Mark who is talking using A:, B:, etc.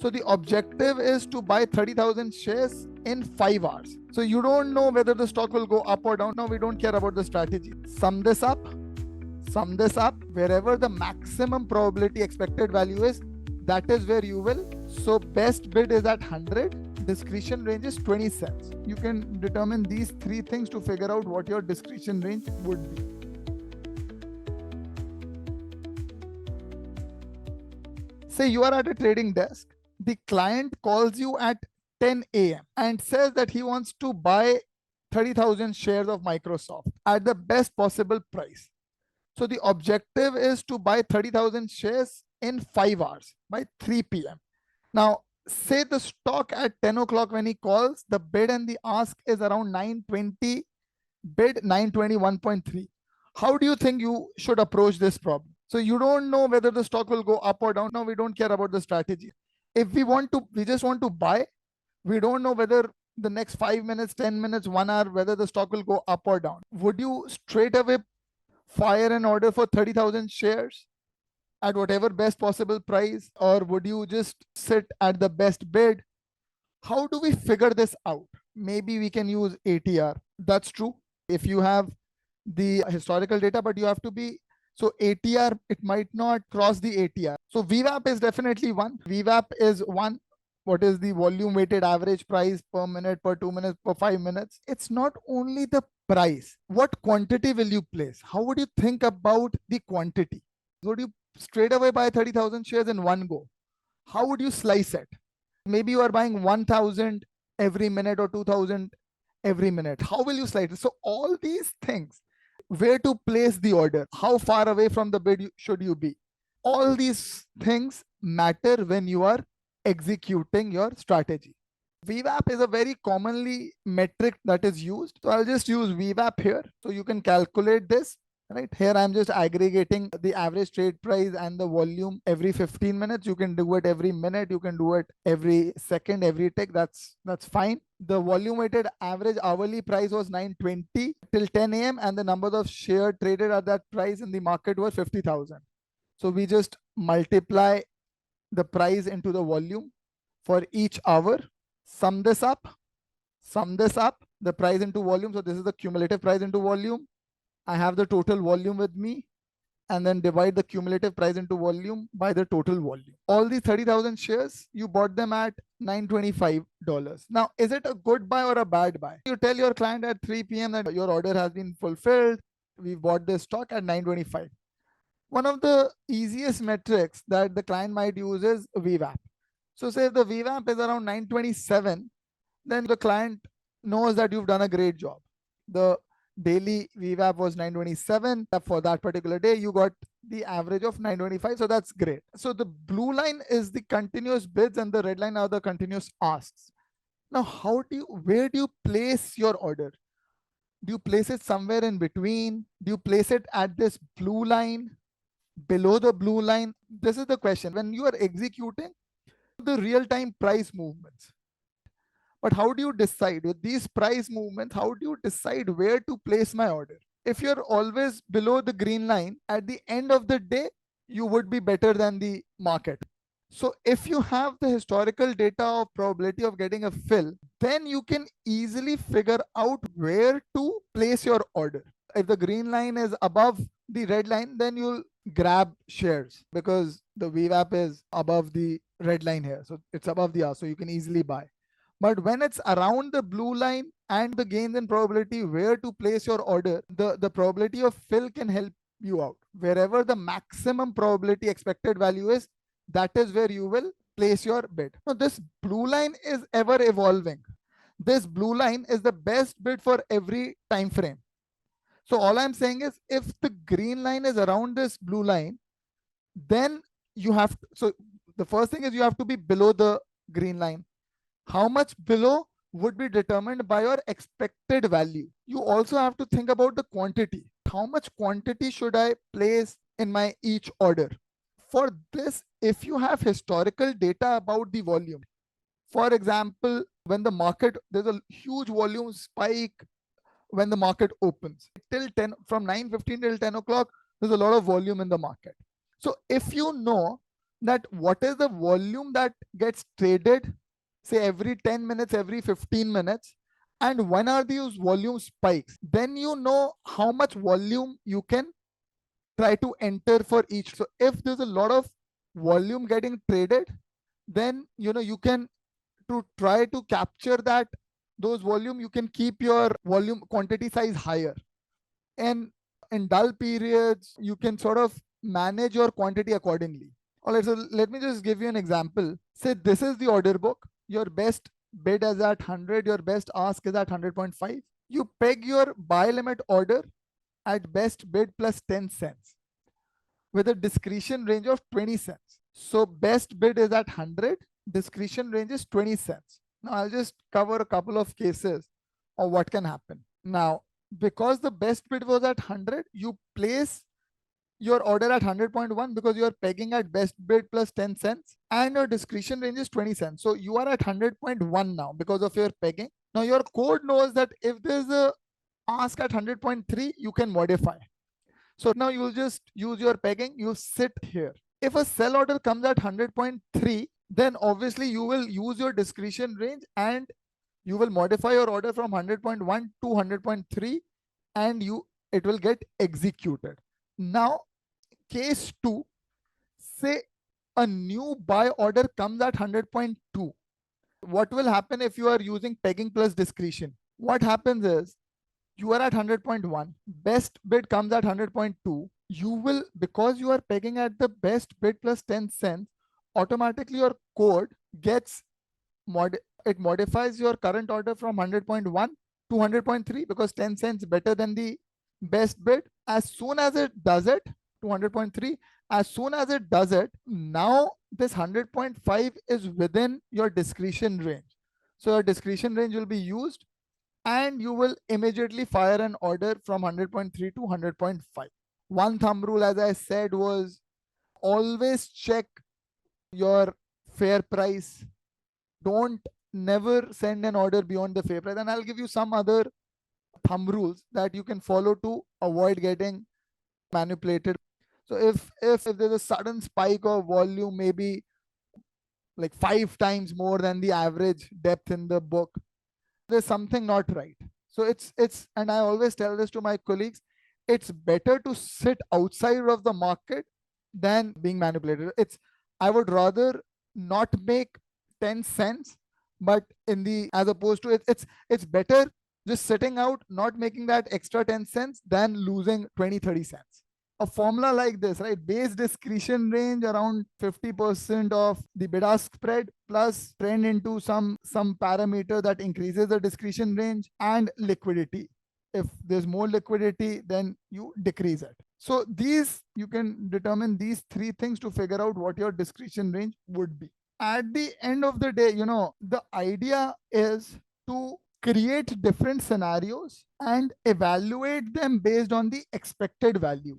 A: So the objective is to buy 30,000 shares in 5 hours. So you don't know whether the stock will go up or down. Now we don't care about the strategy. Sum this up, wherever the maximum probability expected value is, that is where you will. So best bid is at 100, discretion range is 20 cents. You can determine these 3 things to figure out what your discretion range would be. Say you are at a trading desk. The client calls you at 10 a.m. and says that he wants to buy 30,000 shares of Microsoft at the best possible price. So the objective is to buy 30,000 shares in 5 hours by 3 p.m. Now, say the stock at 10 o'clock when he calls, the bid and the ask is around 920, bid 921.3. How do you think you should approach this problem? So you don't know whether the stock will go up or down. Now we don't care about the strategy. If we just want to buy, we don't know whether the next 5 minutes, 10 minutes, 1 hour, whether the stock will go up or down. Would you straight away fire an order for 30,000 shares at whatever best possible price, or would you just sit at the best bid? How do we figure this out? Maybe we can use ATR. That's true. If you have the historical data, but you have to be, so ATR, it might not cross the ATR. So VWAP is definitely one. VWAP is one. What is the volume weighted average price per minute, per 2 minutes, per 5 minutes? It's not only the price. What quantity will you place? How would you think about the quantity? Would you straight away buy 30,000 shares in one go? How would you slice it? Maybe you are buying 1,000 every minute or 2,000 every minute. How will you slice it? So all these things, where to place the order, how far away from the bid should you be? All these things matter when you are executing your strategy. VWAP is a very commonly metric that is used. So I'll just use VWAP here. So you can calculate this. Right here, I'm just aggregating the average trade price and the volume every 15 minutes. You can do it every minute. You can do it every second, every tick. That's fine. The volume weighted average hourly price was 920 till 10 a.m. and the number of shares traded at that price in the market was 50,000. So we just multiply the price into the volume for each hour. Sum this up, the price into volume. So this is the cumulative price into volume. I have the total volume with me, and then divide the cumulative price into volume by the total volume. All these 30,000 shares, you bought them at $925. Now, is it a good buy or a bad buy? You tell your client at 3 p.m. that your order has been fulfilled. We've bought this stock at $925. One of the easiest metrics that the client might use is VWAP. So say if the VWAP is around 927, then the client knows that you've done a great job. The daily VWAP was 927. For that particular day, you got the average of 925. So that's great. So the blue line is the continuous bids and the red line are the continuous asks. Now, where do you place your order? Do you place it somewhere in between? Do you place it at this blue line, below the blue line? This is the question. When you are executing the real-time price movements, but how do you decide with these price movements? How do you decide where to place my order? If you're always below the green line, at the end of the day, you would be better than the market. So if you have the historical data of probability of getting a fill, then you can easily figure out where to place your order. If the green line is above the red line, then you'll grab shares because the VWAP is above the red line here. So it's above the R, so you can easily buy. But when it's around the blue line and the gains in probability where to place your order, the probability of fill can help you out. Wherever the maximum probability expected value is, that is where you will place your bid. Now, this blue line is ever evolving. This blue line is the best bid for every time frame. So all I'm saying is if the green line is around this blue line, then you have to, so the first thing is you have to be below the green line. How much below would be determined by your expected value. You also have to think about the quantity. How much quantity should I place in my each order? For this, if you have historical data about the volume, for example, when the market, there's a huge volume spike when the market opens till 10, from 9:15 till 10 o'clock, there's a lot of volume in the market. So if you know that what is the volume that gets traded, say every 10 minutes, every 15 minutes, and when are these volume spikes, then you know how much volume you can try to enter for each. So if there's a lot of volume getting traded, then you can to try to capture that those volume, you can keep your volume quantity size higher. And in dull periods, you can sort of manage your quantity accordingly. All right, so let me just give you an example. Say this is the order book. Your best bid is at 100, your best ask is at 100.5. You peg your buy limit order at best bid plus 10 cents with a discretion range of 20 cents. So best bid is at 100, discretion range is 20 cents. Now I'll just cover a couple of cases of what can happen. Now, because the best bid was at 100, you place your order at 100.1 because you are pegging at best bid plus 10 cents and your discretion range is 20 cents. So you are at 100.1 now because of your pegging. Now your code knows that if there's a ask at 100.3, you can modify. So now you'll just use your pegging, you sit here. If a sell order comes at 100.3, then obviously you will use your discretion range and you will modify your order from 100.1 to 100.3 and it will get executed. Now, case 2, say a new buy order comes at 100.2. What will happen if you are using pegging plus discretion? What happens is you are at 100.1, best bid comes at 100.2. You will, because you are pegging at the best bid plus 10 cents, automatically your code gets it modifies your current order from 100.1 to 100.3 because 10 cents better than the best bid. As soon as it does it to 100.3, as soon as it does it, now this 100.5 is within your discretion range. So your discretion range will be used and you will immediately fire an order from 100.3 to 100.5. One thumb rule, as I said, was always check your fair price. Don't never send an order beyond the fair price. And I'll give you some other thumb rules that you can follow to avoid getting manipulated. So if there's a sudden spike of volume, maybe like 5 times more than the average depth in the book, there's something not right. So it's and I always tell this to my colleagues, it's better to sit outside of the market than being manipulated. I would rather not make 10 cents, but as opposed to it's better just sitting out, not making that extra 10 cents than losing 20-30 cents. A formula like this, right? Base discretion range around 50% of the bid ask spread plus trend into some parameter that increases the discretion range and liquidity. If there's more liquidity, then you decrease it. So you can determine these 3 things to figure out what your discretion range would be. At the end of the day, the idea is to create different scenarios and evaluate them based on the expected value.